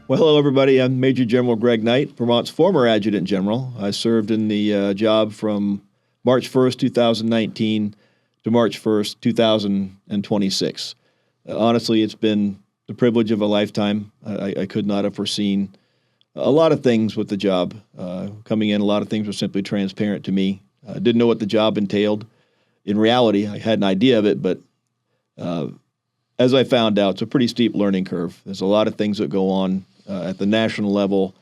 Well, hello, everybody. I'm Major General Greg Knight, Vermont's former Adjutant General. I served in the job from March 1st, 2019 to March 1st, 2026. Honestly, it's been the privilege of a lifetime. I could not have foreseen a lot of things with the job. Coming in, a lot of things were simply transparent to me. I didn't know what the job entailed. In reality, I had an idea of it, but as I found out, it's a pretty steep learning curve. There's a lot of things that go on at the national level,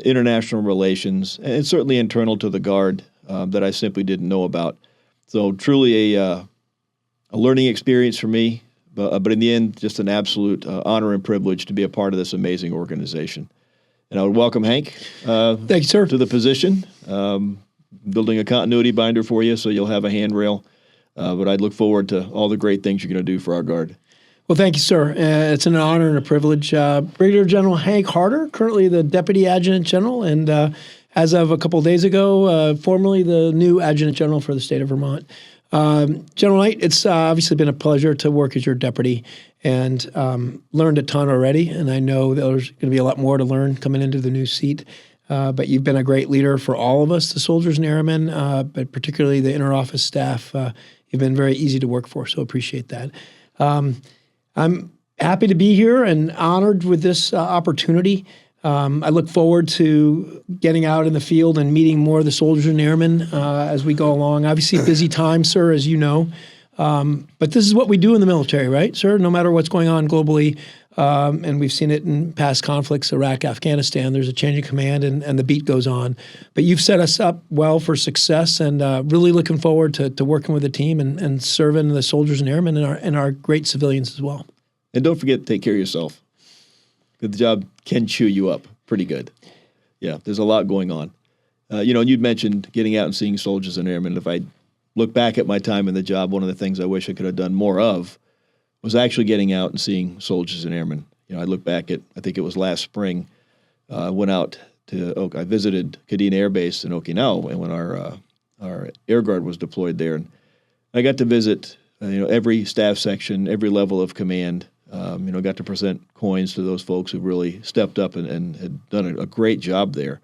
international relations, and certainly internal to the Guard that I simply didn't know about. So truly a learning experience for me, but in the end, just an absolute honor and privilege to be a part of this amazing organization. And I would welcome Hank Thank you, sir. to the position, building a continuity binder for you so you'll have a handrail. But I'd look forward to all the great things you're going to do for our Guard. Well, thank you, sir. It's an honor and a privilege. Brigadier General Hank Harder, currently the Deputy Adjutant General, and as of a couple of days ago, formerly the new Adjutant General for the state of Vermont. General Knight, it's obviously been a pleasure to work as your deputy and learned a ton already, and I know there's going to be a lot more to learn coming into the new seat. But you've been a great leader for all of us, the soldiers and airmen, but particularly the inter-office staff. You've been very easy to work for, so appreciate that. I'm happy to be here and honored with this opportunity. I look forward to getting out in the field and meeting more of the soldiers and airmen as we go along. Obviously, a busy time, sir, as you know. But this is what we do in the military, right, sir? No matter what's going on globally, and we've seen it in past conflicts, Iraq, Afghanistan, there's a change in command and the beat goes on. But you've set us up well for success, and really looking forward to working with the team and serving the soldiers and airmen and our great civilians as well. And don't forget to take care of yourself. The job can chew you up pretty good. Yeah, there's a lot going on. And you'd mentioned getting out and seeing soldiers and airmen. If I look back at my time in the job, one of the things I wish I could have done more of was actually getting out and seeing soldiers and airmen. I look back at, I think it was last spring, went out to I visited Kadena Air Base in Okinawa, and when our Air Guard was deployed there, and I got to visit every staff section, every level of command. Got to present coins to those folks who really stepped up and had done a great job there.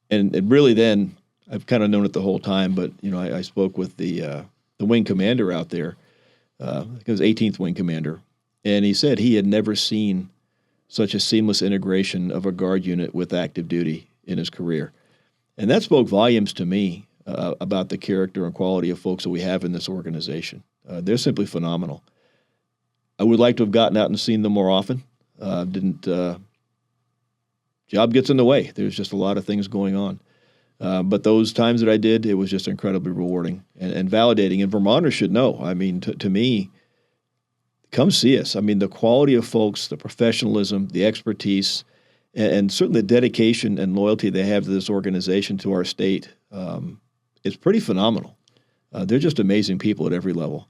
And really then, I've kind of known it the whole time, but I spoke with the wing commander out there. It was 18th Wing Commander, and he said he had never seen such a seamless integration of a Guard unit with active duty in his career. And that spoke volumes to me about the character and quality of folks that we have in this organization. They're simply phenomenal. I would like to have gotten out and seen them more often. Job gets in the way. There's just a lot of things going on. But those times that I did, it was just incredibly rewarding and validating. And Vermonters should know. I mean, to me, come see us. I mean, the quality of folks, the professionalism, the expertise, and certainly the dedication and loyalty they have to this organization, to our state, is pretty phenomenal. They're just amazing people at every level.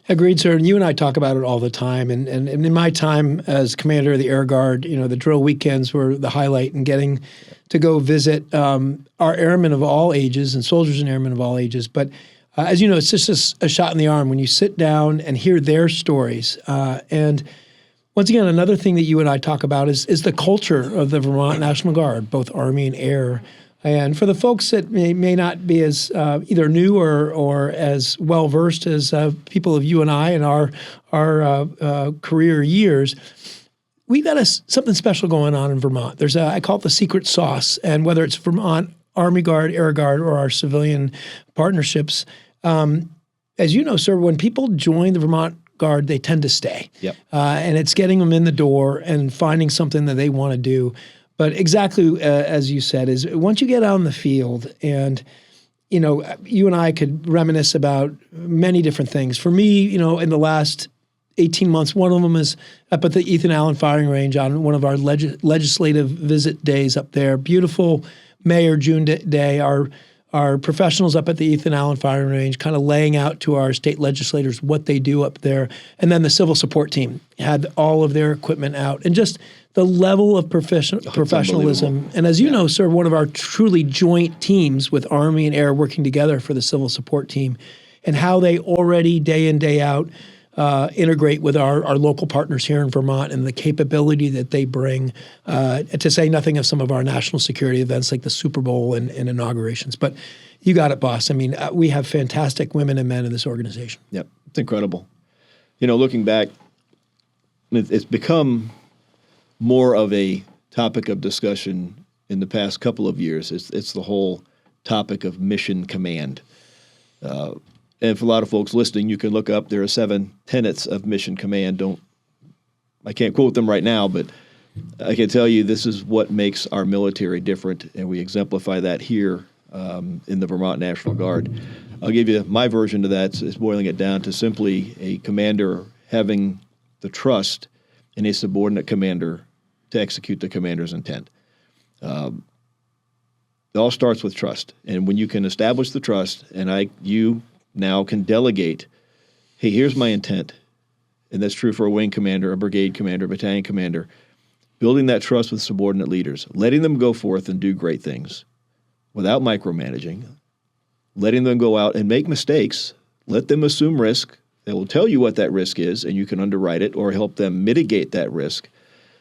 Agreed, sir. And you and I talk about it all the time. And in my time as commander of the Air Guard, the drill weekends were the highlight, and getting to go visit our airmen of all ages and soldiers and airmen of all ages. But as you know, it's just a shot in the arm when you sit down and hear their stories. And once again, another thing that you and I talk about is the culture of the Vermont National Guard, both Army and Air. And for the folks that may not be as either new or as well versed as people of you and I in our career years, we've got something special going on in Vermont. There's I call it the secret sauce, and whether it's Vermont Army Guard, Air Guard, or our civilian partnerships, as you know, sir, when people join the Vermont Guard, they tend to stay. Yep. And it's getting them in the door and finding something that they want to do. But exactly as you said, is once you get out in the field, and you and I could reminisce about many different things. For me, in the last 18 months, one of them is up at the Ethan Allen firing range on one of our legislative visit days up there. Beautiful May or June day. Our professionals up at the Ethan Allen firing range kind of laying out to our state legislators what they do up there. And then the civil support team had all of their equipment out. And just the level of professionalism. And as you know, sir, one of our truly joint teams with Army and Air working together for the civil support team, and how they already day in, day out integrate with our local partners here in Vermont and the capability that they bring, to say nothing of some of our national security events like the Super Bowl and inaugurations. But you got it, boss. I mean, we have fantastic women and men in this organization. Yep, it's incredible. Looking back, it's become more of a topic of discussion in the past couple of years. It's the whole topic of mission command. And for a lot of folks listening, you can look up, there are 7 tenets of mission command. I can't quote them right now, but I can tell you this is what makes our military different, and we exemplify that here in the Vermont National Guard. I'll give you my version of that. It's boiling it down to simply a commander having the trust in a subordinate commander to execute the commander's intent. It all starts with trust. And when you can establish the trust, and you now can delegate, hey, here's my intent, and that's true for a wing commander, a brigade commander, a battalion commander, building that trust with subordinate leaders, letting them go forth and do great things without micromanaging, letting them go out and make mistakes, let them assume risk. They will tell you what that risk is, and you can underwrite it or help them mitigate that risk.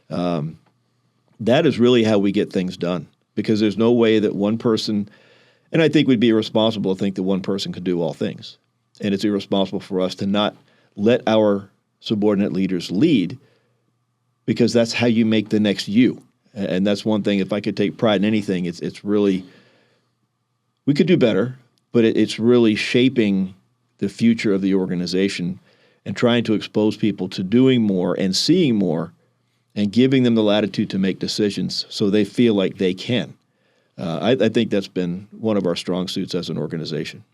That is really how we get things done, because there's no way that one person, and I think we'd be irresponsible to think that one person could do all things. And it's irresponsible for us to not let our subordinate leaders lead, because that's how you make the next you. And that's one thing, if I could take pride in anything, it's really, we could do better, but it's really shaping the future of the organization and trying to expose people to doing more and seeing more and giving them the latitude to make decisions so they feel like they can. I think that's been one of our strong suits as an organization.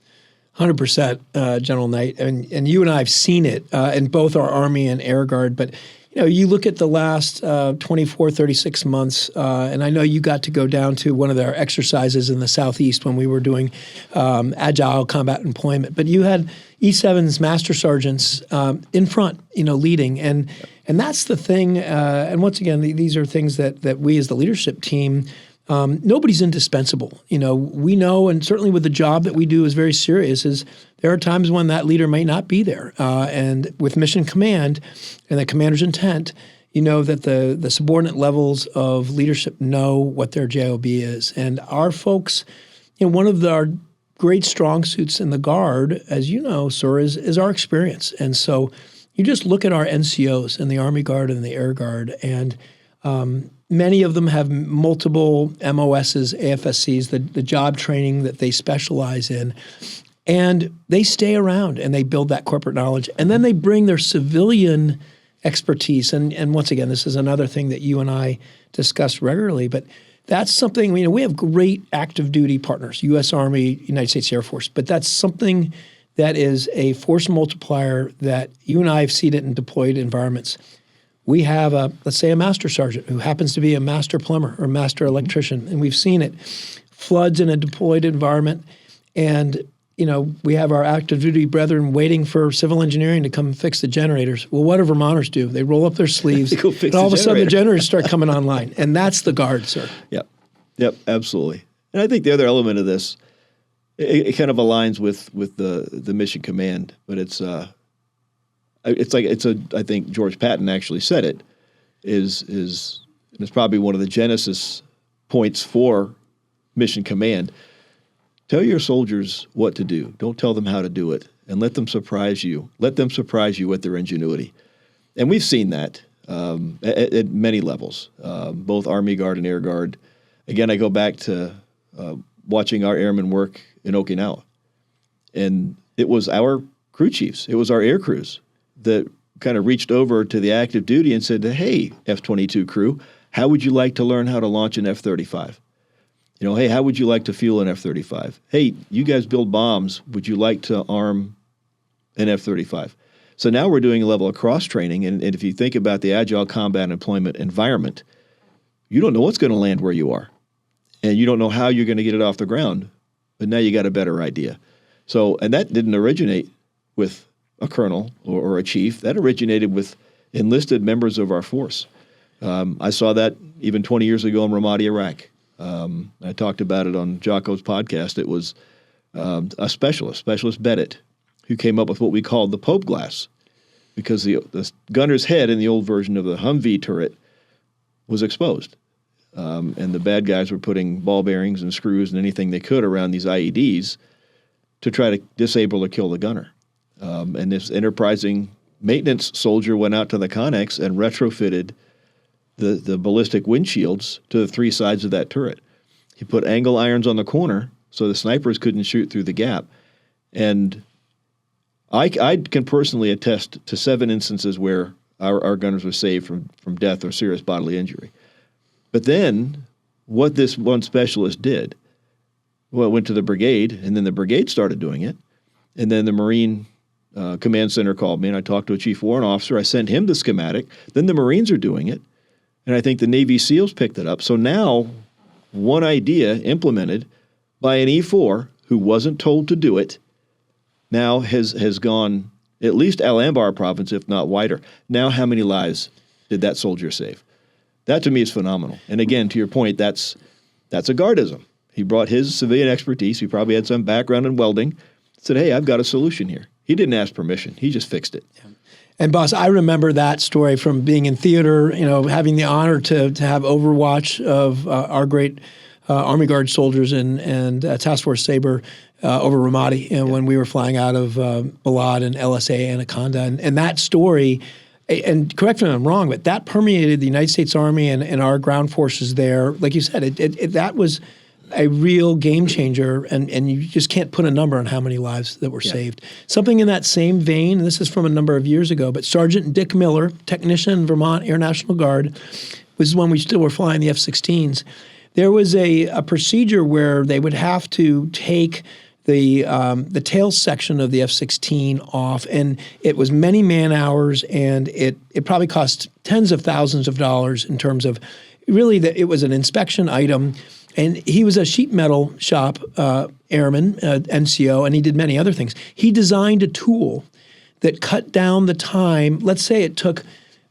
100%, General Knight. And you and I have seen it in both our Army and Air Guard. But you look at the last 24, 36 months, and I know you got to go down to one of their exercises in the Southeast when we were doing agile combat employment. But you had E7's master sergeants in front, leading. And that's the thing. And once again, these are things that we as the leadership team, nobody's indispensable. We know, and certainly with the job that we do is very serious, is there are times when that leader may not be there. And with mission command and the commander's intent, that the subordinate levels of leadership know what their JOB is. And our folks, one of our great strong suits in the Guard, as you know, sir, is our experience. And so you just look at our NCOs in the Army Guard and the Air Guard, and many of them have multiple MOSs, AFSCs, the job training that they specialize in. And they stay around and they build that corporate knowledge. And then they bring their civilian expertise. And once again, this is another thing that you and I discuss regularly. But that's something, we have great active duty partners, U.S. Army, United States Air Force. But that's something that is a force multiplier that you and I have seen it in deployed environments. We have let's say a master sergeant who happens to be a master plumber or master electrician, and we've seen it. Floods in a deployed environment, and we have our active duty brethren waiting for civil engineering to come fix the generators. Well, what do Vermonters do? They roll up their sleeves, and all of a sudden the generators start coming online, and that's the Guard, sir. Yep, absolutely. And I think the other element of this, it kind of aligns with the mission command, but I think George Patton actually said it, is and it's probably one of the genesis points for mission command. Tell your soldiers what to do. Don't tell them how to do it, and let them surprise you. Let them surprise you with their ingenuity. And we've seen that at many levels, both Army Guard and Air Guard. Again, I go back to watching our airmen work in Okinawa. And it was our crew chiefs, it was our air crews that kind of reached over to the active duty and said, hey, F-22 crew, how would you like to learn how to launch an F-35? Hey, how would you like to fuel an F-35? Hey, you guys build bombs. Would you like to arm an F-35? So now we're doing a level of cross-training, and if you think about the agile combat employment environment, you don't know what's going to land where you are, and you don't know how you're going to get it off the ground, but now you got a better idea. So, and that didn't originate with a colonel or a chief. That originated with enlisted members of our force. I saw that even 20 years ago in Ramadi, Iraq. I talked about it on Jocko's podcast. It was a specialist Bennett, who came up with what we called the Pope glass. because the gunner's head in the old version of the Humvee turret was exposed. And the bad guys were putting ball bearings and screws and anything they could around these IEDs to try to disable or kill the gunner. And this enterprising maintenance soldier went out to the Connex and retrofitted the ballistic windshields to the three sides of that turret. He put angle irons on the corner so the snipers couldn't shoot through the gap. And I can personally attest to 7 instances where our gunners were saved from death or serious bodily injury. But then what this one specialist did, well, it went to the brigade, and then the brigade started doing it. And then the Marine Command Center called me, and I talked to a chief warrant officer. I sent him the schematic. Then the Marines are doing it. And I think the Navy SEALs picked it up. So now one idea implemented by an E4 who wasn't told to do it now has gone at least Al-Anbar province, if not wider. Now how many lives did that soldier save? That to me is phenomenal. And again, to your point, that's a guardism. He brought his civilian expertise. He probably had some background in welding. Said, hey, I've got a solution here. He didn't ask permission. He just fixed it. Yeah. And boss, I remember that story from being in theater, having the honor to have overwatch of our great Army Guard soldiers and Task Force Sabre over Ramadi, and when we were flying out of Balad and LSA Anaconda. And that story, and correct me if I'm wrong, but that permeated the United States Army and our ground forces there. Like you said, that was a real game changer, and you just can't put a number on how many lives that were saved. Something in that same vein, and this is from a number of years ago, but Sergeant Dick Miller, technician, Vermont Air National Guard, was when we still were flying the F-16s. There was a procedure where they would have to take the tail section of the F-16 off, and it was many man hours, and it probably cost tens of thousands of dollars in terms of really it was an inspection item. And he was a sheet metal shop airman, NCO, and he did many other things. He designed a tool that cut down the time. Let's say it took,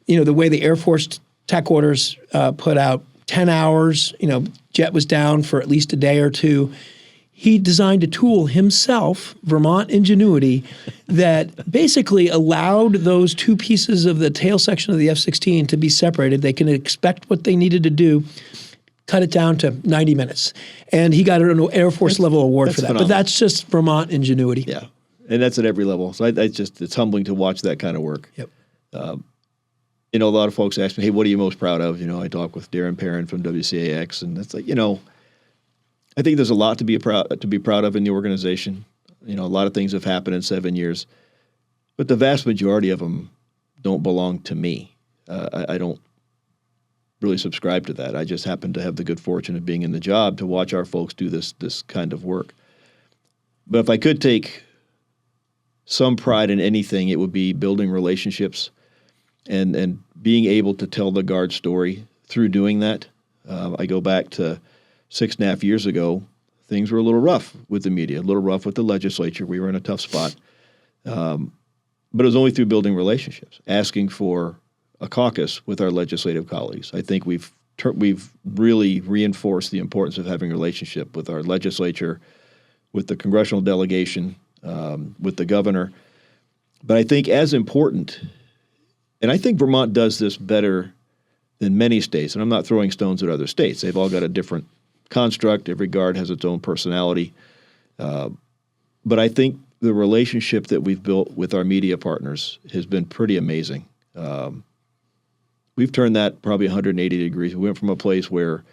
the way the Air Force tech orders put out 10 hours, jet was down for at least a day or two. He designed a tool himself, Vermont ingenuity, that basically allowed those two pieces of the tail section of the F-16 to be separated. They can expect what they needed to do, cut it down to 90 minutes. And he got an Air Force level award for that. Phenomenal. But that's just Vermont ingenuity. Yeah. And that's at every level. So it's humbling to watch that kind of work. Yep. A lot of folks ask me, hey, what are you most proud of? I talk with Darren Perrin from WCAX, and it's like, I think there's a lot to be proud of in the organization. A lot of things have happened in 7 years, but the vast majority of them don't belong to me. I don't really subscribe to that. I just happen to have the good fortune of being in the job to watch our folks do this kind of work. But if I could take some pride in anything, it would be building relationships and being able to tell the Guard story through doing that. I go back to 6.5 years ago. Things were a little rough with the media, a little rough with the legislature. We were in a tough spot. But it was only through building relationships, asking for a caucus with our legislative colleagues. I think we've really reinforced the importance of having a relationship with our legislature, with the congressional delegation, with the governor. But I think as important, and I think Vermont does this better than many states, and I'm not throwing stones at other states. They've all got a different construct. Every guard has its own personality. But I think the relationship that we've built with our media partners has been pretty amazing. We've turned that probably 180 degrees. We went from a place where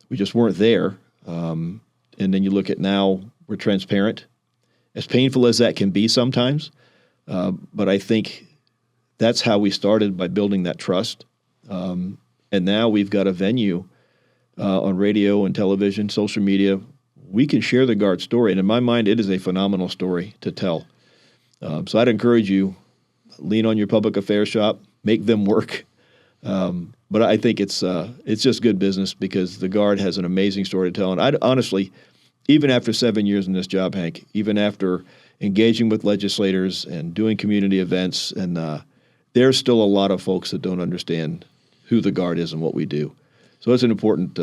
we just weren't there, and then you look at now, we're transparent. As painful as that can be sometimes, but I think that's how we started, by building that trust. And now we've got a venue on radio and television, social media. We can share the Guard story, and in my mind, it is a phenomenal story to tell. So I'd encourage you, lean on your public affairs shop, make them work. But I think it's just good business, because the Guard has an amazing story to tell. And I honestly, even after 7 years in this job, Hank, even after engaging with legislators and doing community events, and there's still a lot of folks that don't understand who the Guard is and what we do. So it's an important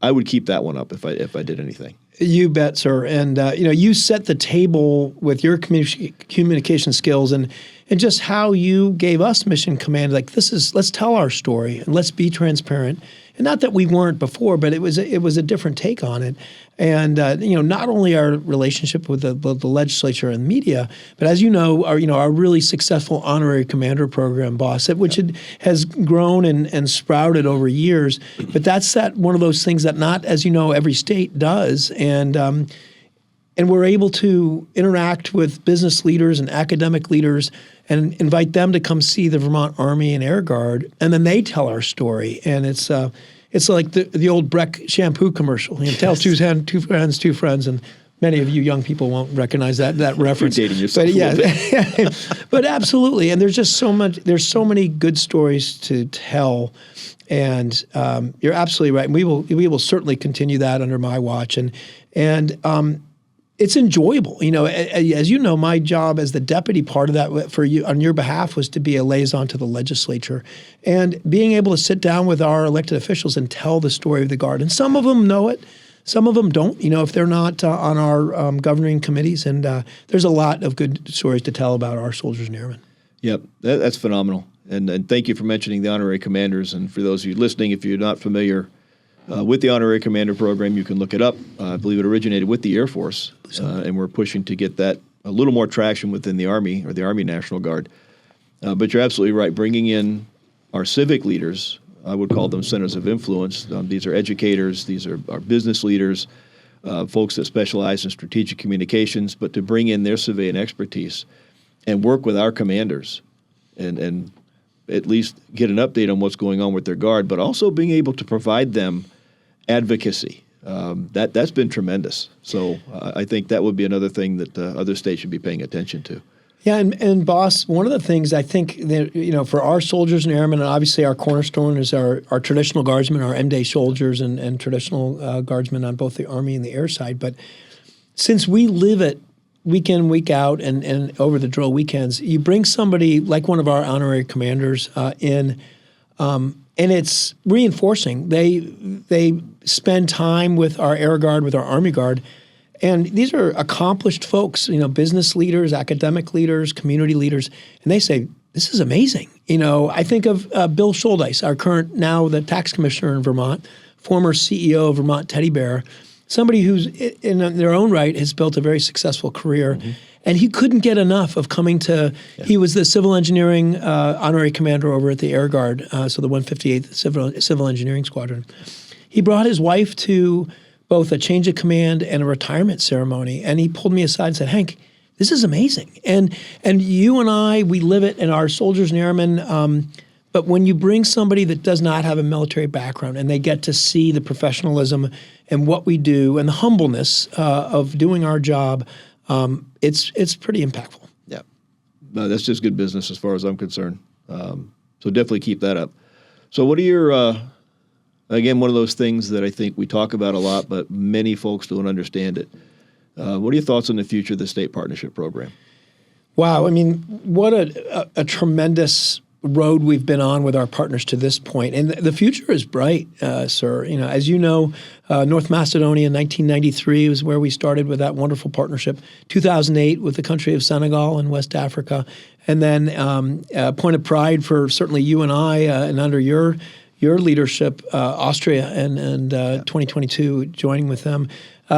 I would keep that one up if I did anything. You bet, sir. And you set the table with your communication skills and just how you gave us mission command. Like, let's tell our story and let's be transparent. And not that we weren't before, but it was a different take on it. And not only our relationship with the legislature and media, but as you know, our really successful honorary commander program, boss, which has grown and sprouted over years. But that's one of those things that not, as you know, every state does. And we're able to interact with business leaders and academic leaders and invite them to come see the Vermont Army and Air Guard, and then they tell our story. And it's like the old Breck shampoo commercial. Tell two friends, and many of you young people won't recognize that reference. You're dating yourself a little bit. But absolutely. And there's just so much. There's so many good stories to tell. And you're absolutely right. And we will certainly continue that under my watch. And it's enjoyable. As you know, my job as the deputy, part of that for you on your behalf was to be a liaison to the legislature and being able to sit down with our elected officials and tell the story of the Guard. And some of them know it, some of them don't, if they're not on our governing committees. And there's a lot of good stories to tell about our soldiers and airmen. Yep, that's phenomenal. And thank you for mentioning the honorary commanders. And for those of you listening, if you're not familiar with the Honorary Commander Program, you can look it up. I believe it originated with the Air Force, and we're pushing to get that a little more traction within the Army or the Army National Guard. But you're absolutely right. Bringing in our civic leaders, I would call them centers of influence. These are educators. These are our business leaders, folks that specialize in strategic communications, but to bring in their civilian expertise and work with our commanders and at least get an update on what's going on with their Guard, but also being able to provide them advocacy. That's been tremendous. So I think that would be another thing that other states should be paying attention to. Yeah, and boss, one of the things I think that, for our soldiers and airmen, and obviously our cornerstone is our traditional guardsmen, our M-Day soldiers and traditional guardsmen on both the Army and the air side. But since we live it week in, week out, and over the drill weekends, you bring somebody like one of our honorary commanders in, and it's reinforcing. They spend time with our Air Guard, with our Army Guard, and these are accomplished folks, business leaders, academic leaders, community leaders, and they say, this is amazing. I think of Bill Scholdice, our current, now the tax commissioner in Vermont, former CEO of Vermont Teddy Bear, somebody who's in their own right has built a very successful career. Mm-hmm. And he couldn't get enough of coming to, he was the civil engineering honorary commander over at the Air Guard, so the 158th Civil Engineering Squadron. He brought his wife to both a change of command and a retirement ceremony, and he pulled me aside and said, Hank, this is amazing. And you and I, we live it, and our soldiers and airmen, but when you bring somebody that does not have a military background and they get to see the professionalism and what we do and the humbleness of doing our job, it's pretty impactful. Yeah. No, that's just good business as far as I'm concerned. So definitely keep that up. So what are your, again, one of those things that I think we talk about a lot, but many folks don't understand it. What are your thoughts on the future of the state partnership program? Wow. I mean, what a tremendous road we've been on with our partners to this point. And the future is bright, sir. As you know, North Macedonia in 1993 was where we started with that wonderful partnership. 2008 with the country of Senegal in West Africa. And then a point of pride for certainly you and I, and under your leadership, Austria and 2022, joining with them.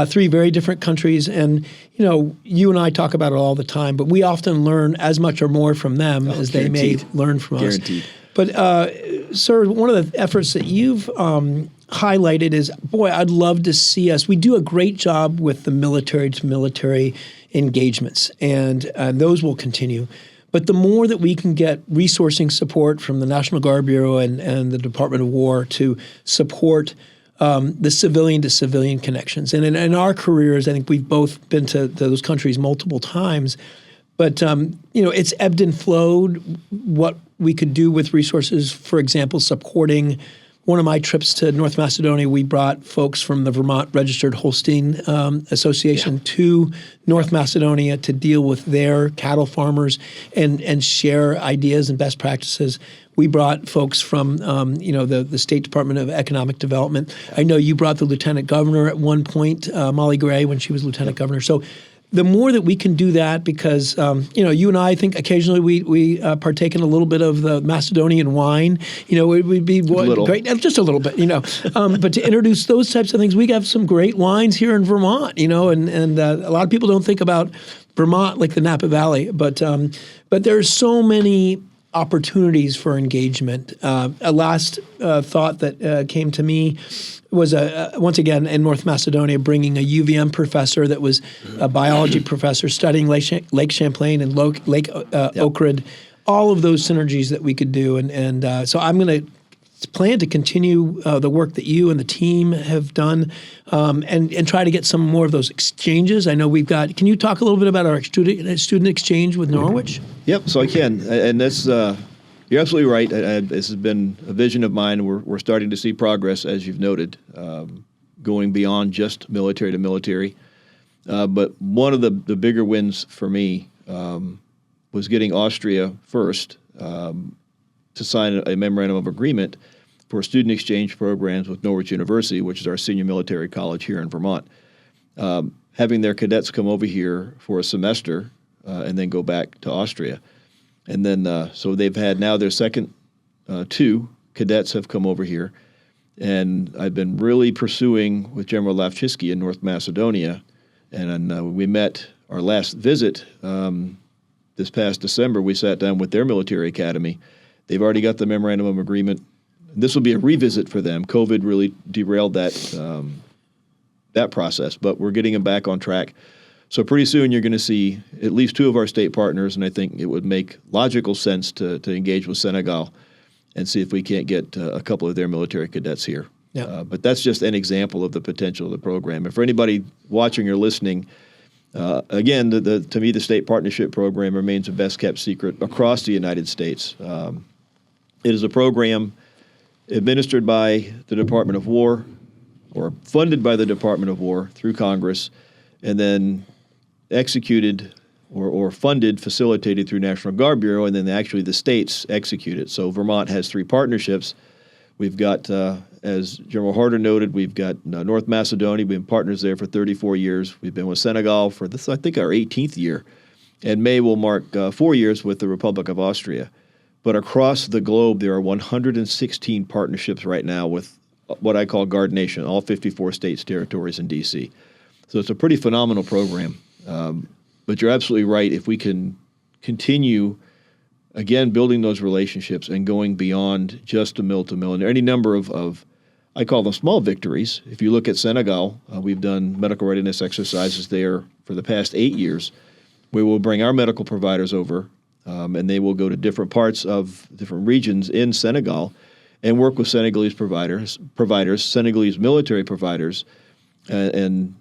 3 very different countries, and you and I talk about it all the time, but we often learn as much or more from them as they may learn from us. But sir, one of the efforts that you've highlighted is, boy, I'd love to see us. We do a great job with the military-to-military engagements, and those will continue. But the more that we can get resourcing support from the National Guard Bureau and the Department of War to support the civilian-to-civilian connections. And in our careers, I think we've both been to those countries multiple times. But, it's ebbed and flowed what we could do with resources, for example, supporting one of my trips to North Macedonia, we brought folks from the Vermont Registered Holstein Association to North Macedonia to deal with their cattle farmers and share ideas and best practices. We brought folks from, the State Department of Economic Development. I know you brought the Lieutenant Governor at one point, Molly Gray, when she was Lieutenant Governor. So the more that we can do that, because, you and I think occasionally we partake in a little bit of the Macedonian wine. It would be great, just a little bit, But to introduce those types of things, we have some great wines here in Vermont, and a lot of people don't think about Vermont like the Napa Valley, but there's so many opportunities for engagement. A last thought that came to me was once again in North Macedonia, bringing a UVM professor that was a biology professor studying Lake Champlain and Lake Ohrid, all of those synergies that we could do. And so I'm going to plan to continue the work that you and the team have done and try to get some more of those exchanges. I know we've got, can you talk a little bit about our student exchange with Norwich? Yep, so I can. And that's, you're absolutely right. This has been a vision of mine. We're starting to see progress, as you've noted, going beyond just military to military. But one of the bigger wins for me was getting Austria first to sign a memorandum of agreement for student exchange programs with Norwich University, which is our senior military college here in Vermont. Having their cadets come over here for a semester and then go back to Austria. And then, so they've had now their second two cadets have come over here. And I've been really pursuing with General Lavchisky in North Macedonia. And we met our last visit this past December. We sat down with their military academy. They've already got the memorandum of agreement. This will be a revisit for them. COVID really derailed that process, but we're getting them back on track. So pretty soon you're going to see at least two of our state partners, and I think it would make logical sense to engage with Senegal and see if we can't get a couple of their military cadets here. Yeah. But that's just an example of the potential of the program. And for anybody watching or listening, again, to me, the state partnership program remains a best-kept secret across the United States. It is a program administered by the Department of War or funded by the Department of War through Congress, and then executed or funded, facilitated through National Guard Bureau, and then actually the states execute it. So Vermont has three partnerships. We've got, as General Harder noted, we've got North Macedonia. We've been partners there for 34 years. We've been with Senegal for this, I think, our 18th year. And May will mark 4 years with the Republic of Austria. But across the globe, there are 116 partnerships right now with what I call Guard Nation, all 54 states, territories, and D.C. So it's a pretty phenomenal program. But you're absolutely right. If we can continue, again, building those relationships and going beyond just a mill-to-mill, and any number of I call them small victories. If you look at Senegal, we've done medical readiness exercises there for the past 8 years. We will bring our medical providers over, and they will go to different parts of different regions in Senegal and work with Senegalese providers, Senegalese military providers, and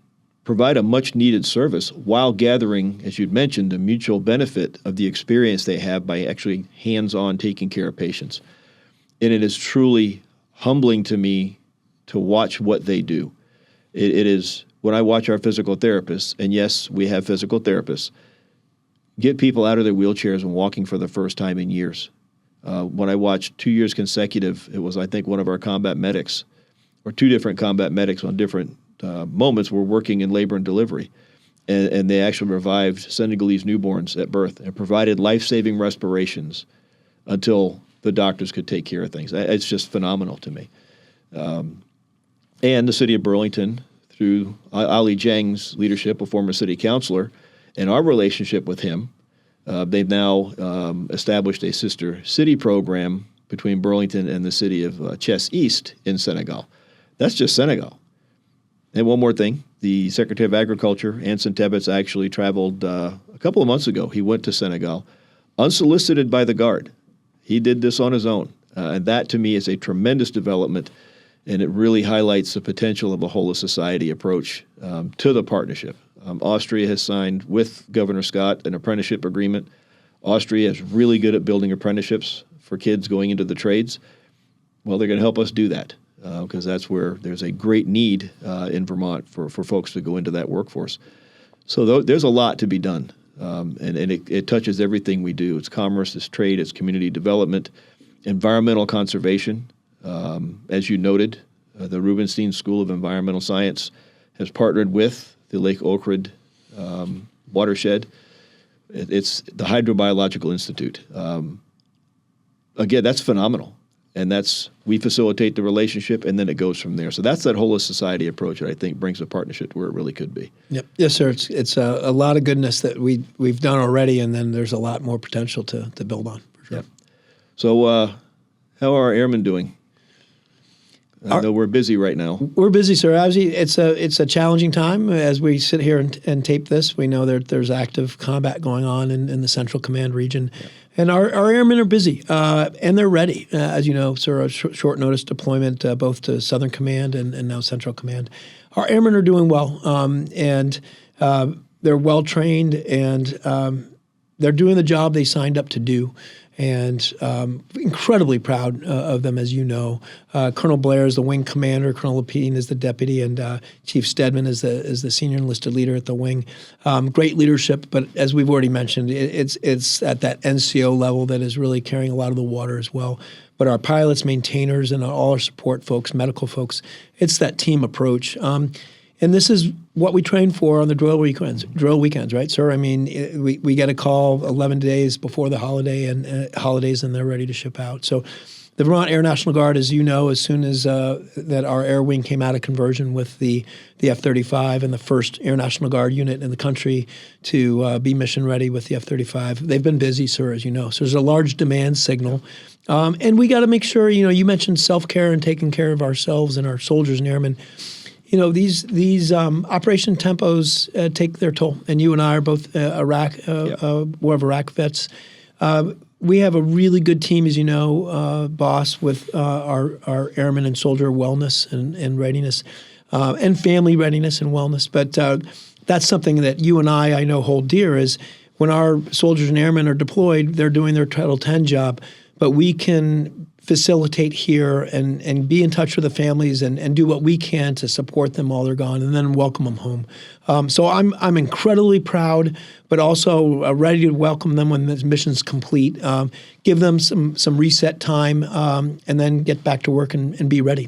provide a much-needed service while gathering, as you'd mentioned, the mutual benefit of the experience they have by actually hands-on taking care of patients. And it is truly humbling to me to watch what they do. It is, when I watch our physical therapists, and yes, we have physical therapists, get people out of their wheelchairs and walking for the first time in years. When I watched 2 years consecutive, it was, I think, one of our combat medics, or two different combat medics on different moments were working in labor and delivery, and they actually revived Senegalese newborns at birth and provided life-saving respirations until the doctors could take care of things. It's just phenomenal to me. And the city of Burlington, through Ali Zhang's leadership, a former city councilor, and our relationship with him, they've now established a sister city program between Burlington and the city of Chess East in Senegal. That's just Senegal. And one more thing, the Secretary of Agriculture, Anson Tebbets, actually traveled a couple of months ago. He went to Senegal, unsolicited by the Guard. He did this on his own. And that, to me, is a tremendous development, and it really highlights the potential of a whole-of-society approach to the partnership. Austria has signed with Governor Scott an apprenticeship agreement. Austria is really good at building apprenticeships for kids going into the trades. Well, they're going to help us do that because that's where there's a great need in Vermont for folks to go into that workforce. So there's a lot to be done, and it touches everything we do. It's commerce, it's trade, it's community development, environmental conservation. As you noted, the Rubenstein School of Environmental Science has partnered with the Lake Oakrid watershed. It's the Hydrobiological Institute. Again, that's phenomenal. And we facilitate the relationship, and then it goes from there. So that's that whole society approach that I think brings the partnership to where it really could be. Yep. Yes, sir. It's a lot of goodness that we've done already, and then there's a lot more potential to build on, for sure. Yep. So how are our airmen doing? I know we're busy right now. We're busy, sir. Obviously, it's a challenging time as we sit here and tape this. We know there's active combat going on in the Central Command region. Yep. And our airmen are busy, and they're ready. As you know, sir, a short notice deployment both to Southern Command and now Central Command. Our airmen are doing well, and they're well trained, and they're doing the job they signed up to do. And incredibly proud of them, as you know. Colonel Blair is the wing commander, Colonel Lapine is the deputy, and Chief Stedman is the senior enlisted leader at the wing. Great leadership, but as we've already mentioned, it's at that NCO level that is really carrying a lot of the water as well. But our pilots, maintainers, and all our support folks, medical folks, it's that team approach. And this is what we train for on the drill weekends, right, sir? I mean, we get a call 11 days before the holidays, and they're ready to ship out. So the Vermont Air National Guard, as you know, as soon as that our air wing came out of conversion with the F-35 and the first Air National Guard unit in the country to be mission ready with the F-35, they've been busy, sir, as you know. So there's a large demand signal. And we got to make sure, you mentioned self-care and taking care of ourselves and our soldiers and airmen. These operation tempos take their toll, and you and I are both War of Iraq vets. We have a really good team, as you know, boss, with our airmen and soldier wellness and readiness, and family readiness and wellness. But that's something that you and I know, hold dear, is when our soldiers and airmen are deployed, they're doing their Title 10 job, but we can facilitate here and be in touch with the families and do what we can to support them while they're gone and then welcome them home. So I'm incredibly proud, but also ready to welcome them when this mission's complete, give them some reset time, and then get back to work and be ready.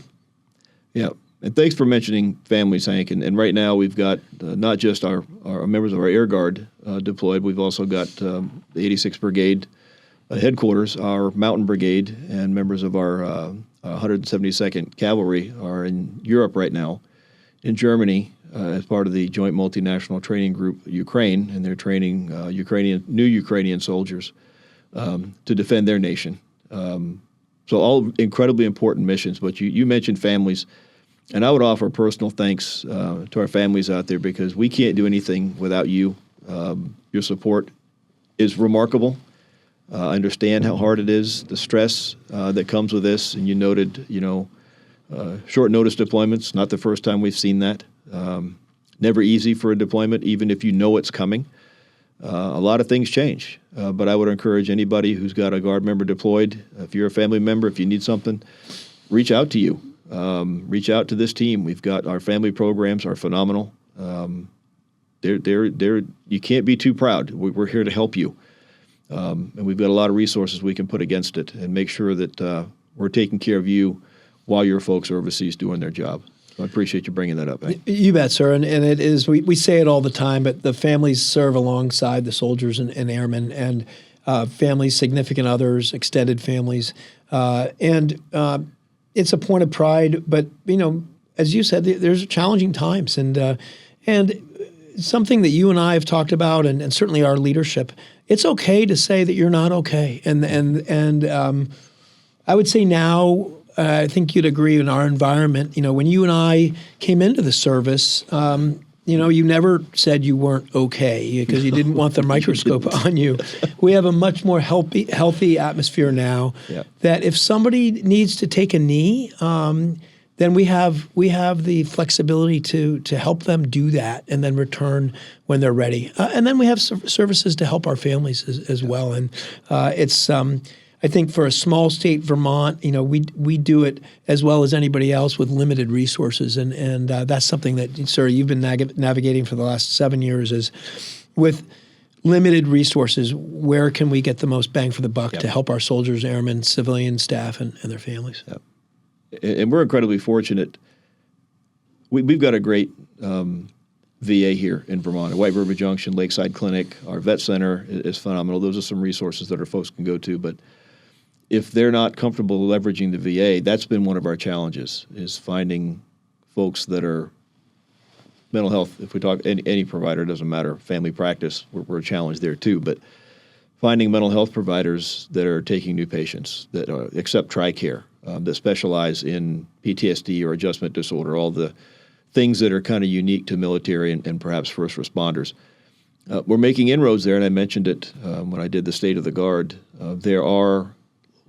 Yeah, and thanks for mentioning families, Hank. And right now we've got not just our members of our Air Guard deployed, we've also got the 86th Brigade headquarters, our Mountain Brigade, and members of our 172nd Cavalry are in Europe right now, in Germany, as part of the Joint Multinational Training Group Ukraine, and they're training new Ukrainian soldiers to defend their nation. So all incredibly important missions, but you mentioned families, and I would offer personal thanks to our families out there because we can't do anything without you. Your support is remarkable. I understand how hard it is, the stress that comes with this, and you noted, short notice deployments, not the first time we've seen that. Never easy for a deployment, even if you know it's coming. A lot of things change, but I would encourage anybody who's got a Guard member deployed, if you're a family member, if you need something, reach out to you. Reach out to this team. We've got our family programs are phenomenal. You can't be too proud. We're here to help you. And we've got a lot of resources we can put against it and make sure that we're taking care of you while your folks are overseas doing their job. So I appreciate you bringing that up. Eh? You bet, sir. And it is, we say it all the time, but the families serve alongside the soldiers and airmen, and families, significant others, extended families. And it's a point of pride, but, as you said, there's challenging times. And something that you and I have talked about, and certainly our leadership, it's okay to say that you're not okay. And I would say now, I think you'd agree in our environment, when you and I came into the service, you never said you weren't okay because you didn't want the microscope on you. We have a much more healthy atmosphere now. Yep. That if somebody needs to take a knee, then we have the flexibility to help them do that and then return when they're ready. And then we have services to help our families as well. And I think for a small state, Vermont, we do it as well as anybody else with limited resources, and that's something that, sir, you've been navigating for the last 7 years is with limited resources, where can we get the most bang for the buck to help our soldiers, airmen, civilian staff, and their families? Yep. And we're incredibly fortunate. We've got a great VA here in Vermont, at White River Junction, Lakeside Clinic. Our vet center is phenomenal. Those are some resources that our folks can go to. But if they're not comfortable leveraging the VA, that's been one of our challenges, is finding folks that are mental health. If we talk any provider, it doesn't matter, family practice, we're challenged there too. But finding mental health providers that are taking new patients, that accept TRICARE, that specialize in PTSD or adjustment disorder, all the things that are kind of unique to military and perhaps first responders. We're making inroads there, and I mentioned it when I did the State of the Guard. There are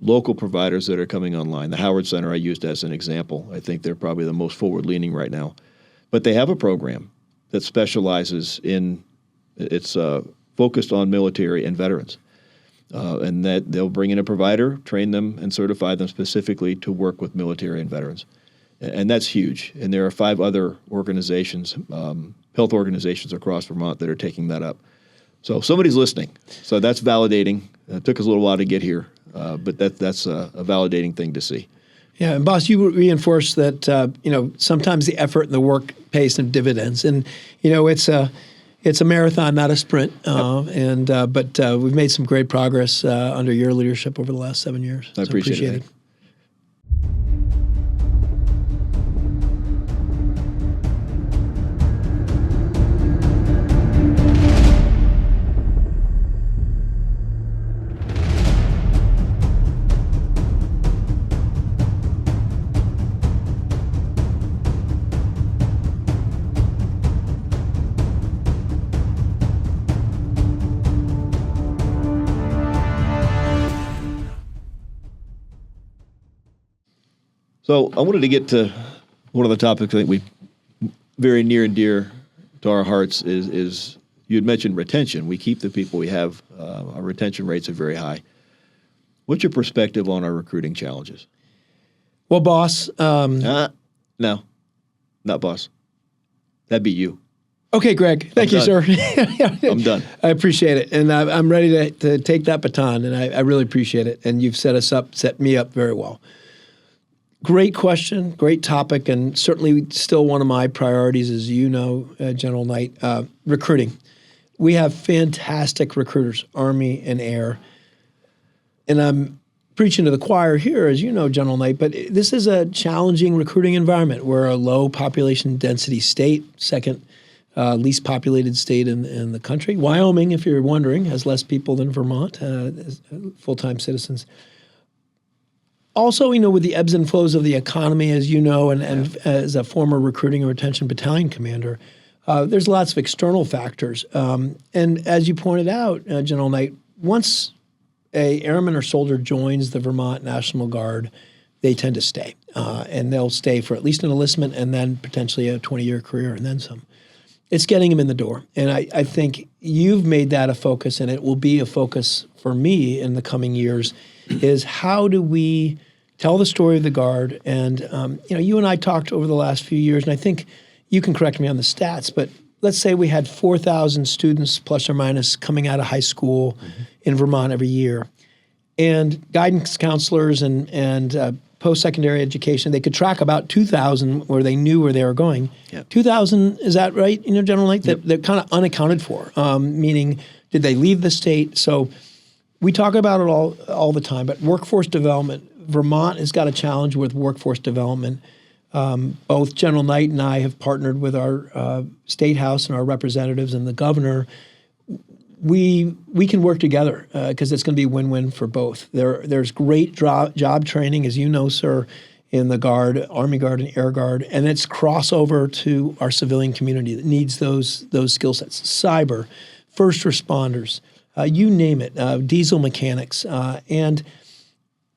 local providers that are coming online. The Howard Center I used as an example. I think they're probably the most forward-leaning right now. But they have a program that specializes in, it's focused on military and veterans. And that they'll bring in a provider, train them, and certify them specifically to work with military and veterans. And that's huge. And there are 5 other organizations, health organizations across Vermont that are taking that up. So somebody's listening. So that's validating. It took us a little while to get here, but that's a validating thing to see. Yeah, and boss, you reinforced that sometimes the effort and the work pays some dividends, and it's a marathon, not a sprint. But we've made some great progress under your leadership over the last 7 years. I appreciate it. So I wanted to get to one of the topics I think we very near and dear to our hearts is you had mentioned retention. We keep the people we have. Our retention rates are very high. What's your perspective on our recruiting challenges? Well, boss. No, not boss. That'd be you. Okay, Greg. Thank you, sir. I'm done. I appreciate it. And I'm ready to take that baton, and I really appreciate it. And you've set me up very well. Great question, great topic, and certainly still one of my priorities, as you know, General Knight, recruiting. We have fantastic recruiters, Army and Air. And I'm preaching to the choir here, as you know, General Knight, but this is a challenging recruiting environment. We're a low population density state, second least populated state in the country. Wyoming, if you're wondering, has less people than Vermont, full-time citizens. Also, with the ebbs and flows of the economy, as you know, and as a former recruiting and retention battalion commander, there's lots of external factors. And as you pointed out, General Knight, once a airman or soldier joins the Vermont National Guard, they tend to stay. And they'll stay for at least an enlistment and then potentially a 20-year career and then some. It's getting them in the door. And I think you've made that a focus, and it will be a focus for me in the coming years, is how do we tell the story of the Guard? And, you and I talked over the last few years, and I think you can correct me on the stats, but let's say we had 4,000 students plus or minus coming out of high school in Vermont every year. And guidance counselors and post-secondary education, they could track about 2,000 where they knew where they were going. Yep. 2,000, is that right, General Knight? That they're kind of unaccounted for, meaning did they leave the state? So we talk about it all the time, but workforce development, Vermont has got a challenge with workforce development. Both General Knight and I have partnered with our State House and our representatives and the governor. We can work together because it's going to be win-win for both. There's great job training, as you know, sir, in the Guard, Army Guard and Air Guard, and it's crossover to our civilian community that needs those skill sets. Cyber, first responders, you name it, diesel mechanics. And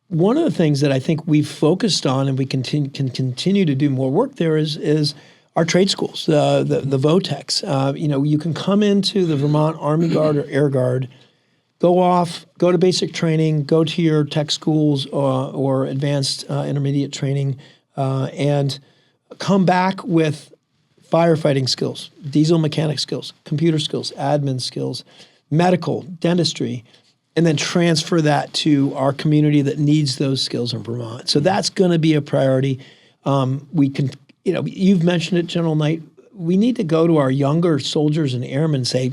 one of the things that I think we've focused on and we can continue to do more work there is our trade schools, the VOTECs. You can come into the Vermont Army Guard or Air Guard, go off, go to basic training, go to your tech schools or advanced intermediate training, and come back with firefighting skills, diesel mechanic skills, computer skills, admin skills, medical, dentistry, and then transfer that to our community that needs those skills in Vermont. So that's going to be a priority. We can, you've mentioned it, General Knight. We need to go to our younger soldiers and airmen and say,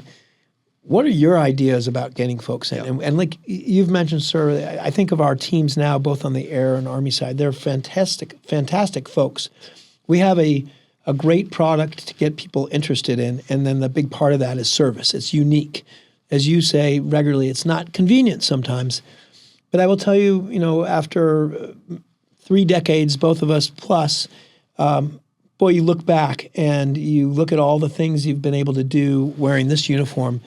what are your ideas about getting folks in? And like you've mentioned, sir, I think of our teams now, both on the air and Army side. They're fantastic, fantastic folks. We have a great product to get people interested in, and then the big part of that is service. It's unique. As you say regularly, it's not convenient sometimes. But I will tell you, after 3 decades, both of us plus, boy, you look back and you look at all the things you've been able to do wearing this uniform,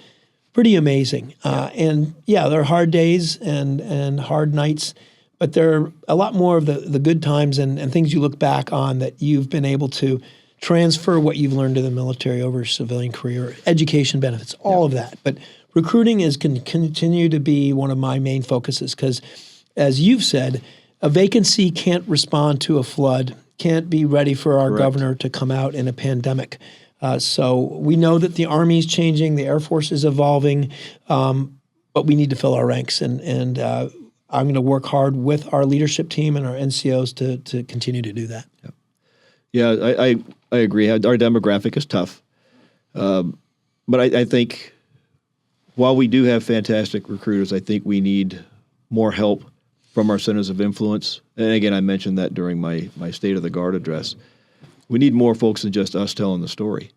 pretty amazing. And yeah, there are hard days and hard nights, but there are a lot more of the good times and things you look back on that you've been able to transfer what you've learned to the military over your civilian career, education benefits, all of that. But recruiting can continue to be one of my main focuses because, as you've said, a vacancy can't respond to a flood, can't be ready for our governor to come out in a pandemic. So we know that the Army is changing, the Air Force is evolving, but we need to fill our ranks. And I'm going to work hard with our leadership team and our NCOs to continue to do that. Yeah, I agree. Our demographic is tough. But I think while we do have fantastic recruiters, I think we need more help from our centers of influence. And again, I mentioned that during my State of the Guard address. We need more folks than just us telling the story.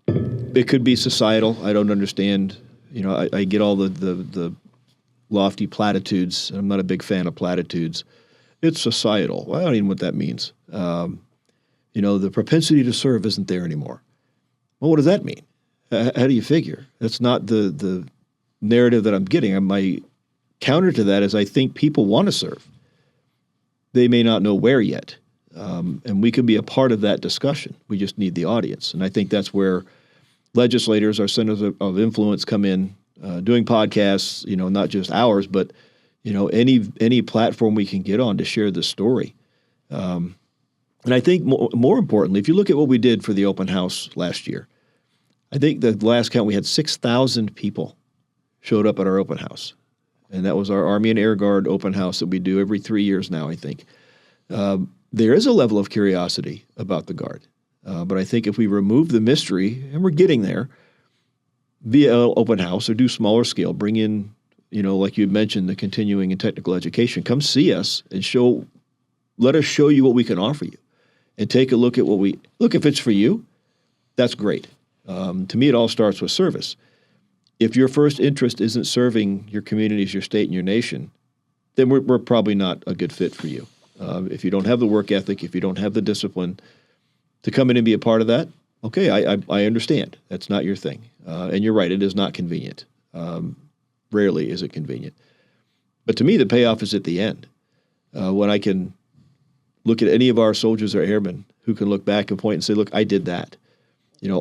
It could be societal. I don't understand. I get all the lofty platitudes. I'm not a big fan of platitudes. It's societal. Well, I don't even know what that means. The propensity to serve isn't there anymore. Well, what does that mean? How do you figure? That's not the narrative that I'm getting. My counter to that is I think people want to serve. They may not know where yet. And we can be a part of that discussion. We just need the audience. And I think that's where legislators, our centers of influence come in, doing podcasts, not just ours, but, any platform we can get on to share the story. And I think more importantly, if you look at what we did for the open house last year, I think the last count we had 6,000 people showed up at our open house. And that was our Army and Air Guard open house that we do every 3 years now, I think. There is a level of curiosity about the Guard. But I think if we remove the mystery, and we're getting there, via open house or do smaller scale, bring in, like you mentioned, the continuing and technical education, come see us and let us show you what we can offer you. And take a look at if it's for you, that's great. To me, it all starts with service. If your first interest isn't serving your communities, your state, and your nation, then we're probably not a good fit for you. If you don't have the work ethic, if you don't have the discipline to come in and be a part of that, okay, I understand. That's not your thing. And you're right, it is not convenient. Rarely is it convenient. But to me, the payoff is at the end. When I can look at any of our soldiers or airmen who can look back and point and say, look, I did that.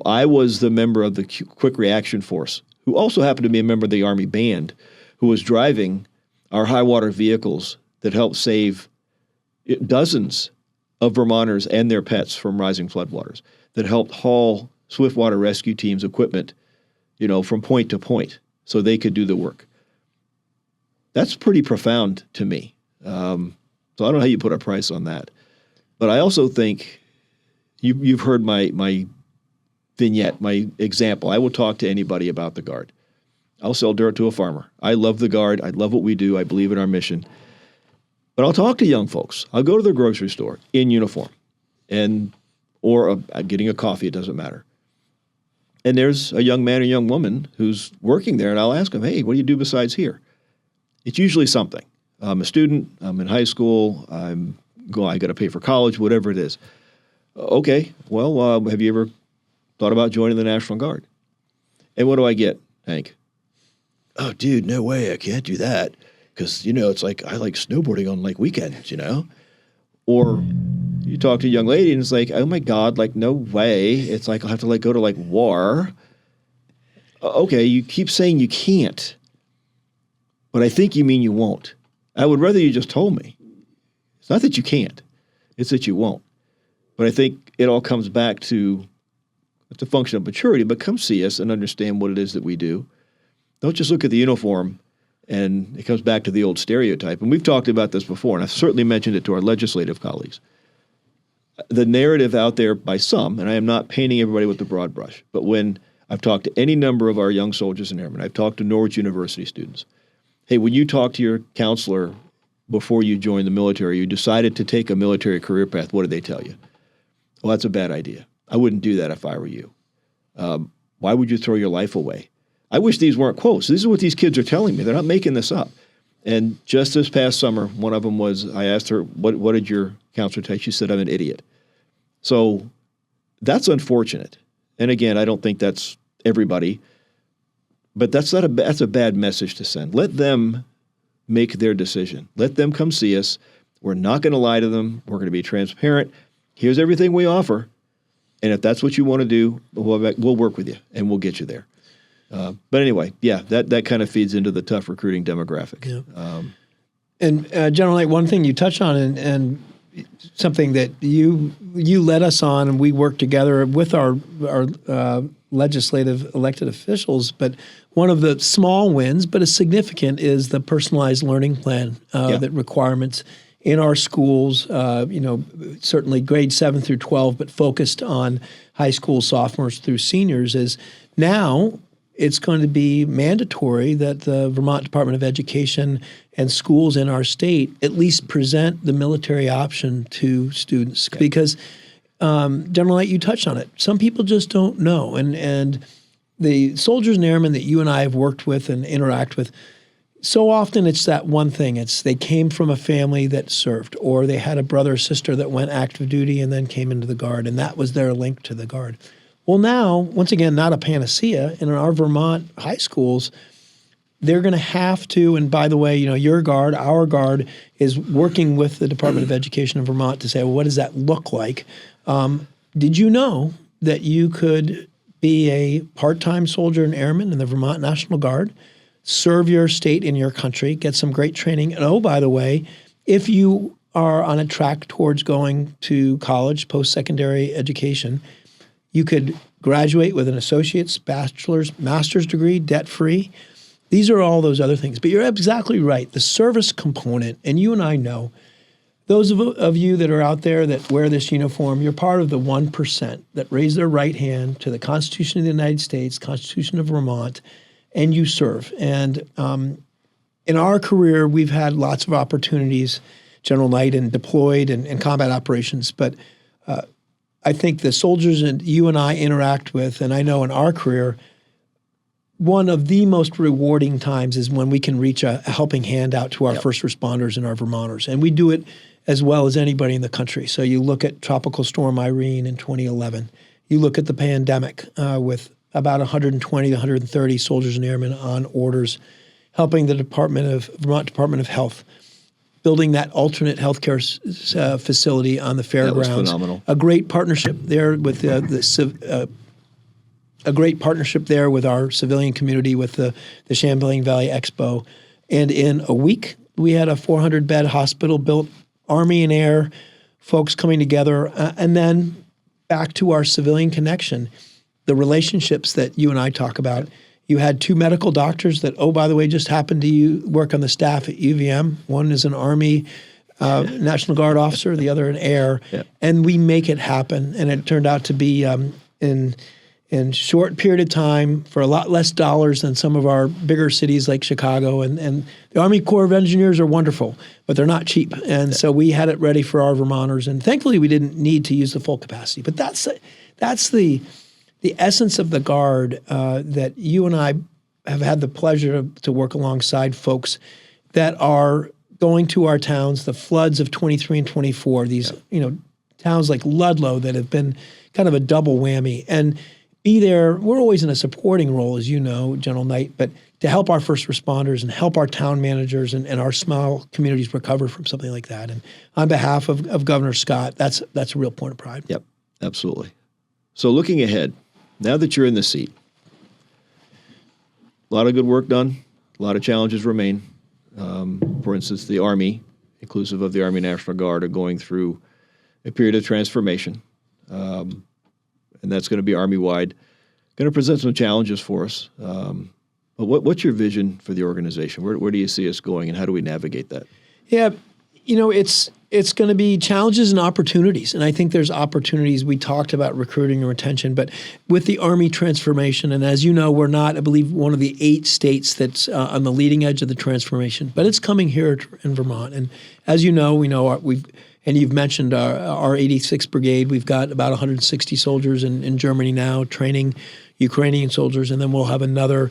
I was the member of the Quick Reaction Force, who also happened to be a member of the Army Band, who was driving our high water vehicles that helped save dozens of Vermonters and their pets from rising floodwaters, that helped haul swiftwater rescue teams' equipment, from point to point so they could do the work. That's pretty profound to me. So I don't know how you put a price on that. But I also think you've heard my vignette, my example. I will talk to anybody about the Guard. I'll sell dirt to a farmer. I love the Guard. I love what we do. I believe in our mission. But I'll talk to young folks. I'll go to the grocery store in uniform or getting a coffee. It doesn't matter. And there's a young man or young woman who's working there, and I'll ask them, hey, what do you do besides here? It's usually something. I'm a student. I'm in high school. I got to pay for college, whatever it is. Okay, well, have you ever thought about joining the National Guard? And what do I get, Hank? Oh, dude, no way. I can't do that. Because, it's like I like snowboarding on weekends, Or you talk to a young lady and it's like, oh my God, no way. It's like I'll have to go to war. Okay, you keep saying you can't, but I think you mean you won't. I would rather you just told me. It's not that you can't, it's that you won't. But I think it all comes back to, it's a function of maturity, but come see us and understand what it is that we do. Don't just look at the uniform, and it comes back to the old stereotype. And we've talked about this before, and I've certainly mentioned it to our legislative colleagues. The narrative out there by some, and I am not painting everybody with the broad brush, but when I've talked to any number of our young soldiers and airmen, I've talked to Norwich University students, hey, when you talk to your counselor before you joined the military, you decided to take a military career path, what did they tell you? Well, that's a bad idea. I wouldn't do that if I were you. Why would you throw your life away? I wish these weren't quotes. This is what these kids are telling me. They're not making this up. And just this past summer, one of them was, I asked her, what did your counselor tell you? She said, I'm an idiot. So that's unfortunate. And again, I don't think that's everybody, but that's a bad message to send. Let them make their decision. Let them come see us. We're not going to lie to them. We're going to be transparent. Here's everything we offer. And if that's what you want to do, we'll work with you and we'll get you there. But anyway, yeah, that kind of feeds into the tough recruiting demographic. Yeah. And General Knight, one thing you touched on, and something that you led us on, and we worked together with our legislative elected officials. But one of the small wins, but as significant, is the personalized learning plan that requirements in our schools. Certainly grades 7 through 12, but focused on high school sophomores through seniors. Is now it's going to be mandatory that the Vermont Department of Education and schools in our state at least present the military option to students. Okay. Because, General Knight, you touched on it. Some people just don't know. And the soldiers and airmen that you and I have worked with and interact with, so often it's that one thing. It's they came from a family that served, or they had a brother or sister that went active duty and then came into the Guard, and that was their link to the Guard. Well, now, once again, not a panacea. In our Vermont high schools, they're going to have to, and by the way, your Guard, our Guard, is working with the Department of Education of Vermont to say, well, what does that look like? Did you know that you could be a part-time soldier and airman in the Vermont National Guard, serve your state and your country, get some great training, and oh, by the way, if you are on a track towards going to college, post-secondary education, you could graduate with an associate's, bachelor's, master's degree, debt-free. These are all those other things. But you're exactly right. The service component, and you and I know, those of you that are out there that wear this uniform, you're part of the 1% that raise their right hand to the Constitution of the United States, Constitution of Vermont, and you serve. And in our career, we've had lots of opportunities, General Knight, and deployed and combat operations, but I think the soldiers and you and I interact with, and I know in our career, one of the most rewarding times is when we can reach a helping hand out to our first responders and our Vermonters. And we do it as well as anybody in the country. So you look at Tropical Storm Irene in 2011. You look at the pandemic with about 120 to 130 soldiers and airmen on orders, helping the Vermont Department of Health, building that alternate healthcare facility on the fairgrounds. That was phenomenal. A great partnership there with our civilian community with the Champlain Valley Expo. And in a week, we had a 400-bed hospital built, Army and Air, folks coming together. And then back to our civilian connection, the relationships that you and I talk about. You had 2 medical doctors that, oh, by the way, just happened to work on the staff at UVM. One is an Army National Guard officer, the other an Air. Yep. And we make it happen. And it turned out to be in short period of time for a lot less dollars than some of our bigger cities like Chicago. And the Army Corps of Engineers are wonderful, but they're not cheap. And so we had it ready for our Vermonters. And thankfully, we didn't need to use the full capacity. But that's the essence of the Guard that you and I have had the pleasure to work alongside folks that are going to our towns, the floods of 23 and 24, these towns like Ludlow that have been kind of a double whammy. And be there, we're always in a supporting role, as you know, General Knight, but to help our first responders and help our town managers and our small communities recover from something like that. And on behalf of Governor Scott, that's a real point of pride. Yep, absolutely. So looking ahead, now that you're in the seat, a lot of good work done. A lot of challenges remain. For instance, the Army, inclusive of the Army National Guard, are going through a period of transformation. And that's going to be Army-wide. Going to present some challenges for us. But what's your vision for the organization? Where do you see us going, and how do we navigate that? Yeah, it's going to be challenges and opportunities. And I think there's opportunities. We talked about recruiting and retention, but with the Army transformation, and as you know, we're not, I believe, one of the 8 states that's on the leading edge of the transformation, but it's coming here in Vermont. And as you know, and you've mentioned our 86th Brigade. We've got about 160 soldiers in Germany now training Ukrainian soldiers, and then we'll have another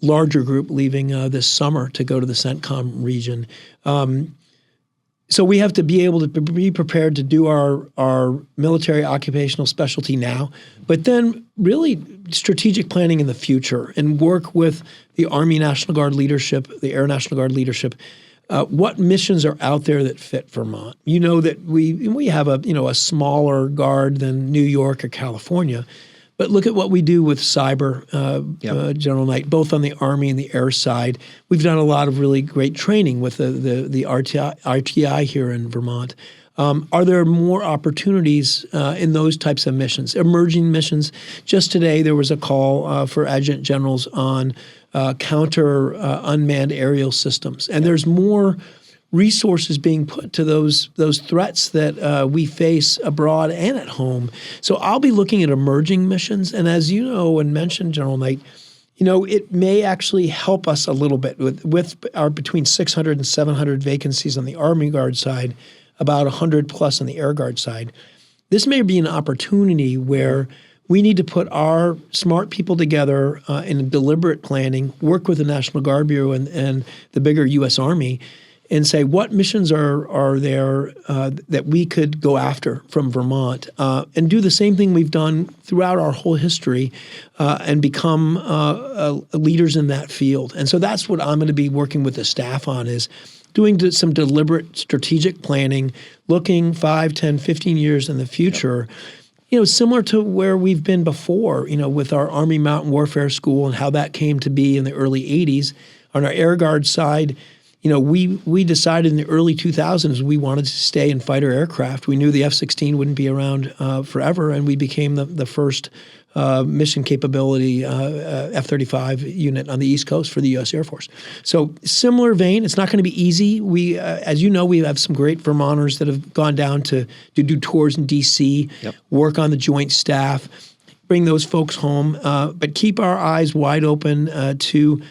larger group leaving this summer to go to the CENTCOM region. So we have to be able to be prepared to do our military occupational specialty now, but then really strategic planning in the future and work with the Army National Guard leadership, the Air National Guard leadership. What missions are out there that fit Vermont? You know that we have a smaller guard than New York or California, but look at what we do with cyber, General Knight, both on the Army and the air side. We've done a lot of really great training with the RTI here in Vermont. Are there more opportunities in those types of missions, emerging missions? Just today, there was a call for adjutant generals on counter unmanned aerial systems, and there's more resources being put to those threats that we face abroad and at home. So I'll be looking at emerging missions, and as you know and mentioned, General Knight, it may actually help us a little bit with our between 600 and 700 vacancies on the Army Guard side, about 100 plus on the Air Guard side. This may be an opportunity where we need to put our smart people together in deliberate planning, work with the National Guard Bureau and the bigger U.S. Army, and say what missions are there that we could go after from Vermont, and do the same thing we've done throughout our whole history, and become leaders in that field. And so that's what I'm going to be working with the staff on, is doing some deliberate strategic planning, looking 5, 10, 15 years in the future, similar to where we've been before, with our Army Mountain Warfare School and how that came to be in the early 80s. On our Air Guard side, we decided in the early 2000s we wanted to stay in fighter aircraft. We knew the F-16 wouldn't be around forever, and we became the first mission capability F-35 unit on the East Coast for the U.S. Air Force. So similar vein, it's not going to be easy. We, as you know, we have some great Vermonters that have gone down to do tours in D.C., work on the Joint Staff, bring those folks home, but keep our eyes wide open to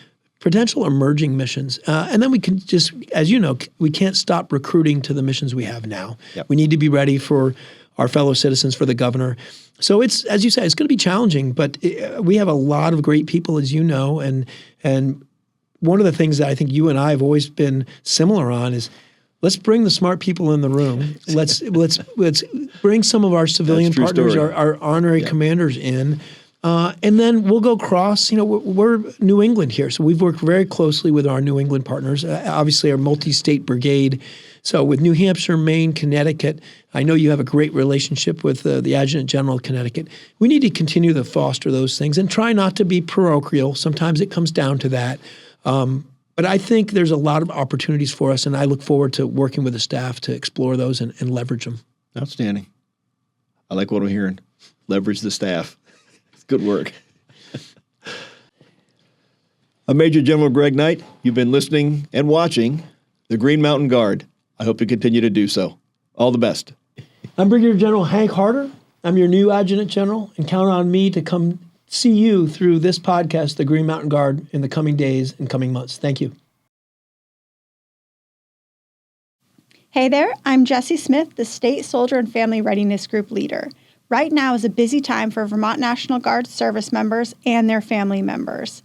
potential emerging missions. And then we can just, as you know, we can't stop recruiting to the missions we have now. We need to be ready for our fellow citizens, for the governor. So it's, as you say, it's going to be challenging, but we have a lot of great people, as you know, and one of the things that I think you and I have always been similar on is let's bring the smart people in the room. Let's bring some of our civilian partners, our honorary commanders in. And then we'll go cross, we're New England here. So we've worked very closely with our New England partners, obviously our multi-state brigade. So with New Hampshire, Maine, Connecticut, I know you have a great relationship with the Adjutant General of Connecticut. We need to continue to foster those things and try not to be parochial. Sometimes it comes down to that. But I think there's a lot of opportunities for us, and I look forward to working with the staff to explore those and leverage them. Outstanding. I like what I'm hearing. Leverage the staff. Good work. Major General Greg Knight, you've been listening and watching the Green Mountain Guard. I hope you continue to do so. All the best. I'm Brigadier General Hank Harder. I'm your new Adjutant General, and count on me to come see you through this podcast, the Green Mountain Guard, in the coming days and coming months. Thank you. Hey there, I'm Jess Smith, the State Soldier and Family Readiness Group leader. Right now is a busy time for Vermont National Guard service members and their family members.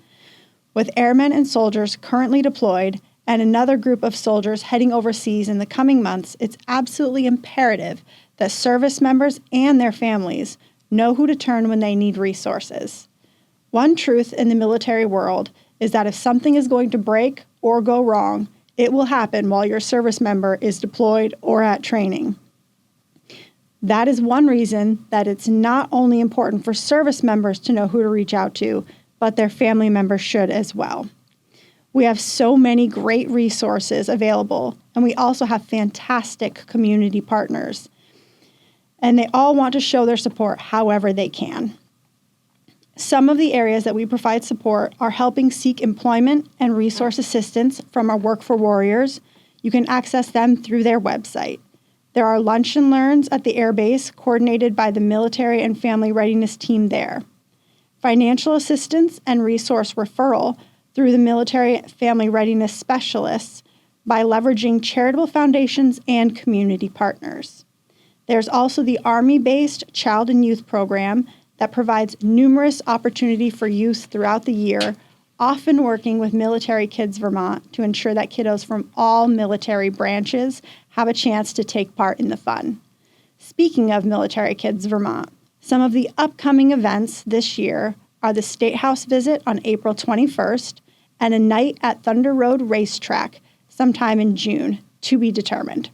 With airmen and soldiers currently deployed and another group of soldiers heading overseas in the coming months, it's absolutely imperative that service members and their families know who to turn when they need resources. One truth in the military world is that if something is going to break or go wrong, it will happen while your service member is deployed or at training. That is one reason that it's not only important for service members to know who to reach out to, but their family members should as well. We have so many great resources available, and we also have fantastic community partners. And they all want to show their support however they can. Some of the areas that we provide support are helping seek employment and resource assistance from our Work for Warriors. You can access them through their website. There are lunch and learns at the Air Base coordinated by the Military and Family Readiness team there. Financial assistance and resource referral through the Military Family Readiness specialists by leveraging charitable foundations and community partners. There's also the Army-based Child and Youth Program that provides numerous opportunity for youth throughout the year, often working with Military Kids Vermont to ensure that kiddos from all military branches have a chance to take part in the fun. Speaking of Military Kids Vermont, some of the upcoming events this year are the State House visit on April 21st and a night at Thunder Road Racetrack sometime in June, to be determined.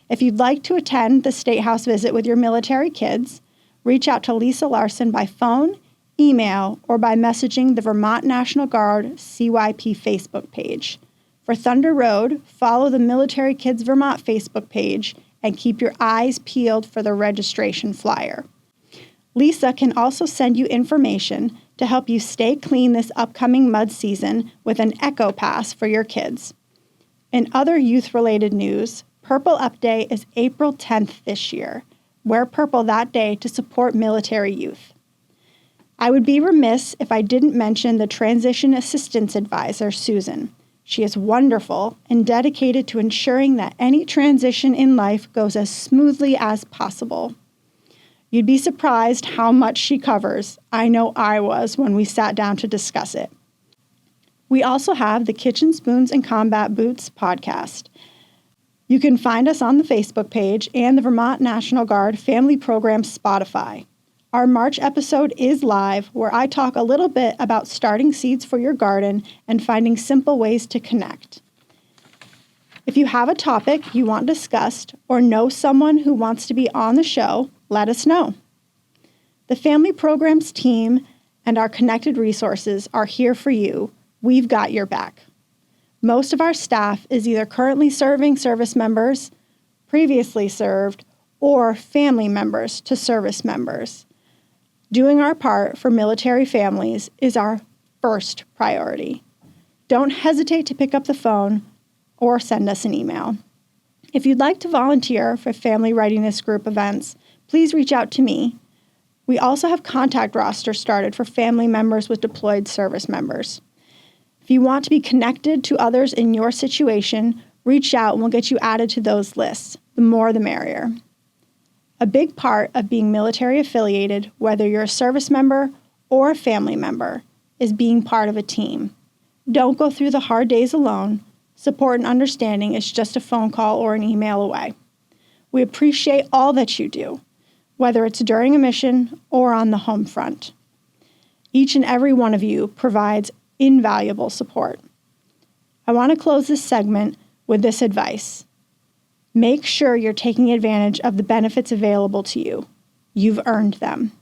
If you'd like to attend the State House visit with your military kids, reach out to Lisa Larson by phone, email, or by messaging the Vermont National Guard CYP Facebook page. For Thunder Road, follow the Military Kids Vermont Facebook page and keep your eyes peeled for the registration flyer. Lisa can also send you information to help you stay clean this upcoming mud season with an Echo Pass for your kids. In other youth-related news, Purple Up Day is April 10th this year. Wear purple that day to support military youth. I would be remiss if I didn't mention the Transition Assistance Advisor, Susan. She is wonderful and dedicated to ensuring that any transition in life goes as smoothly as possible. You'd be surprised how much she covers. I know I was when we sat down to discuss it. We also have the Kitchen Spoons and Combat Boots podcast. You can find us on the Facebook page and the Vermont National Guard Family Programs Spotify. Our March episode is live, where I talk a little bit about starting seeds for your garden and finding simple ways to connect. If you have a topic you want discussed or know someone who wants to be on the show, let us know. The Family Programs team and our connected resources are here for you. We've got your back. Most of our staff is either currently serving service members, previously served, or family members to service members. Doing our part for military families is our first priority. Don't hesitate to pick up the phone or send us an email. If you'd like to volunteer for Family Readiness Group events, please reach out to me. We also have contact rosters started for family members with deployed service members. If you want to be connected to others in your situation, reach out and we'll get you added to those lists. The more the merrier. A big part of being military affiliated, whether you're a service member or a family member, is being part of a team. Don't go through the hard days alone. Support and understanding is just a phone call or an email away. We appreciate all that you do, whether it's during a mission or on the home front. Each and every one of you provides invaluable support. I want to close this segment with this advice. Make sure you're taking advantage of the benefits available to you. You've earned them.